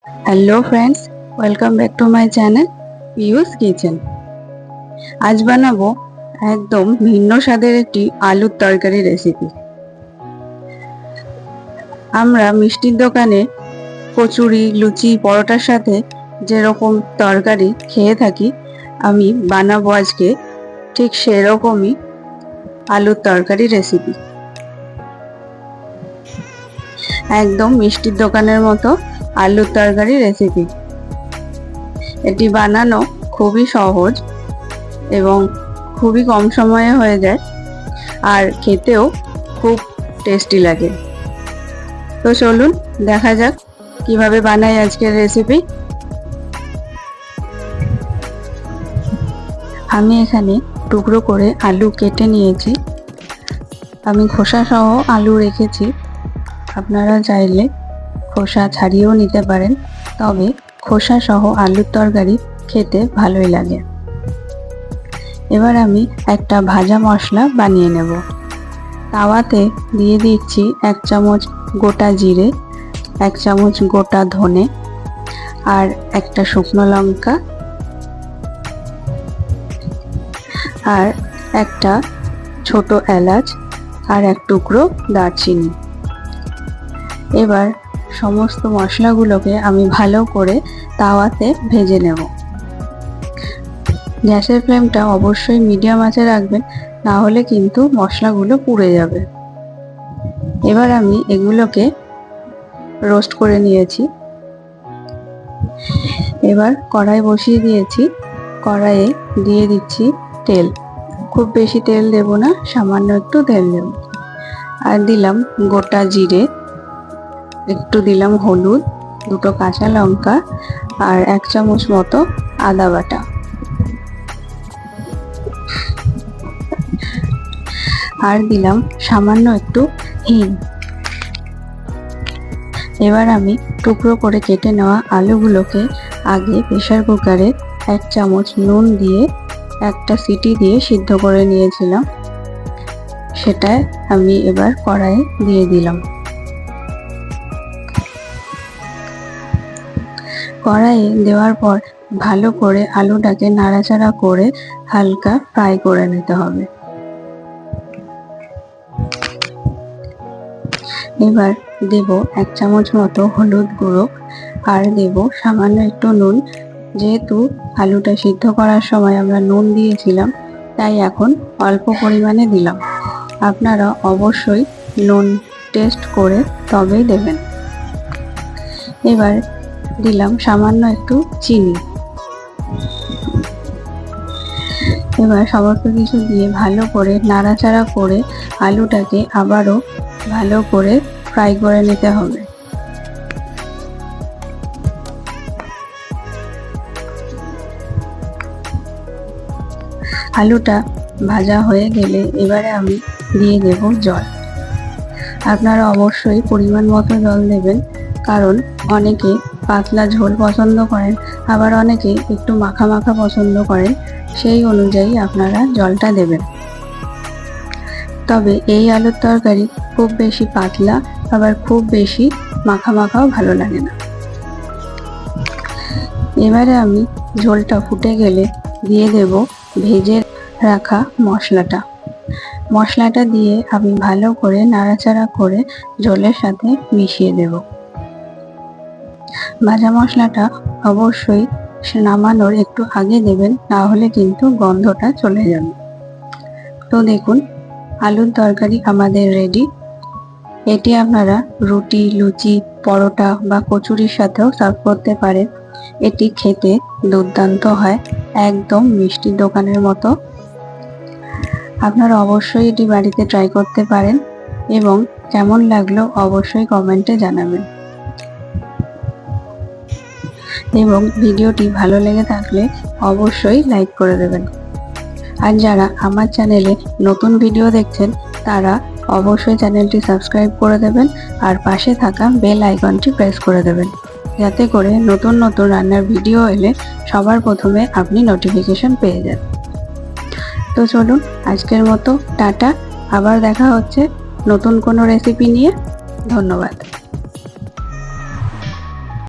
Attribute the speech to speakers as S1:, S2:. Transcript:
S1: Hello friends, welcome back to my channel পিউস kitchen. আজ বানাবো একদম ভিন্ন স্বাদের একটি আলুর তরকারি রেসিপি। আমরা মিষ্টির দোকানে কচুরি, লুচি, পরোটার সাথে যেরকম তরকারি খেয়ে থাকি, আমি বানাবো আজকে ঠিক সেরকমই আলুর তরকারি রেসিপি। একদম মিষ্টির দোকানের মতো আলুর তরকারি রেসিপি। এটি বানানো খুবই সহজ এবং খুবই কম সময়ে হয়ে যায়, আর খেতেও খুব টেস্টি লাগে। তো চলুন দেখা যাক কিভাবে বানাই আজকের রেসিপি। আমি এখানে টুকরো করে আলু কেটে নিয়েছি। আমি খোসা সহ আলু রেখেছি, আপনারা চাইলে খোসা ছাড়িয়েও নিতে পারেন, তবে খোসা সহ আলুর তরকারি খেতে ভালোই লাগে। এবার আমি একটা ভাজা মশলা বানিয়ে নেব। তাওয়াতে দিয়ে দিচ্ছি 1 চামচ গোটা জিরে, 1 চামচ গোটা ধনে, আর একটা শুকনো লঙ্কা, আর একটা ছোট এলাচ, আর এক টুকরো দারচিনি। এবার সমস্ত মশলাগুলোকে আমি ভালো করে তাওয়াতে ভেজে নেব। গ্যাসের ফ্লেমটা অবশ্যই মিডিয়াম আঁচে রাখবেন, না হলে কিন্তু মশলাগুলো পুড়ে যাবে। এবার আমি এগুলোকে রোস্ট করে নিয়েছি। এবার কড়াই বসিয়ে দিয়েছি। কড়াইয়ে দিয়ে দিচ্ছি তেল। খুব বেশি তেল দেব না, সামান্য একটু তেল দেব। আর দিলাম গোটা জিরে, একটু দিলাম হলুদ, 2টো কাঁচা লঙ্কা, আর 1 চামচ মতো আদা বাটা। আর দিলাম সামান্য একটু হিং। এবার আমি টুকরো করে কেটে নেওয়া আলুগুলোকে আগে প্রেসার কুকারে 1 চামচ নুন দিয়ে একটা সিটি দিয়ে সিদ্ধ করে নিয়েছিলাম, সেটা আমি এবার কড়াইয়ে দিয়ে দিলাম। কড়াইয়ে দেওয়ার পর ভালো করে আলুটাকে নাড়াচাড়া করে হালকা ফ্রাই করে নিতে হবে। এবার দেব 1 চামচ মতো হলুদ গুঁড়ো, আর দেব সামান্য একটু নুন। যেহেতু আলুটা সিদ্ধ করার সময় আমরা নুন দিয়েছিলাম, তাই এখন অল্প পরিমাণে দিলাম। আপনারা অবশ্যই নুন টেস্ট করে তবেই দেবেন। এবার দিলাম সামান্য একটু চিনি। এবার সমস্ত কিছু দিয়ে ভালো করে নাড়াচাড়া করে আলুটাকে আবারও ভালো করে ফ্রাই করে নিতে হবে। আলুটা ভাজা হয়ে গেলে এবারে আমি দিয়ে দেব জল। আপনারা অবশ্যই পরিমাণ মতো জল দেবেন, কারণ অনেকে পাতলা ঝোল পছন্দ করেন, আবার অনেকে একটু মাখা মাখা পছন্দ করেন। সেই অনুযায়ী আপনারা জলটা দেবেন। তবে এই আলুর তরকারি খুব বেশি পাতলা, আবার খুব বেশি মাখা মাখাও ভালো লাগে না। এবারে আমি ঝোলটা ফুটে গেলে দিয়ে দেব ভেজে রাখা মশলাটা। মশলাটা দিয়ে আমি ভালো করে নাড়াচাড়া করে ঝোলের সাথে মিশিয়ে দেব। ভাজা মশলাটা অবশ্যই নামানোর একটু আগে দেবেন, না হলে কিন্তু গন্ধটা চলে যাবে। তো দেখুন, আলুর তরকারি আমাদের রেডি। এটি আপনারা রুটি, লুচি, পরোটা বা কচুরির সাথেও সার্ভ করতে পারেন। এটি খেতে দুর্দান্ত হয়, একদম মিষ্টির দোকানের মতো। আপনারা অবশ্যই এটি বাড়িতে ট্রাই করতে পারেন এবং কেমন লাগলো অবশ্যই কমেন্টে জানাবেন। এবং ভিডিওটি ভালো লেগে থাকলে অবশ্যই লাইক করে দেবেন। আর যারা আমার চ্যানেলে নতুন ভিডিও দেখছেন, তারা অবশ্যই চ্যানেলটি সাবস্ক্রাইব করে দেবেন, আর পাশে থাকা বেল আইকনটি প্রেস করে দেবেন, যাতে করে নতুন নতুন রান্নার ভিডিও এলে সবার প্রথমে আপনি নোটিফিকেশন পেয়ে যান। তো চলুন, আজকের মতো টাটা। আবার দেখা হচ্ছে নতুন কোনো রেসিপি নিয়ে। ধন্যবাদ।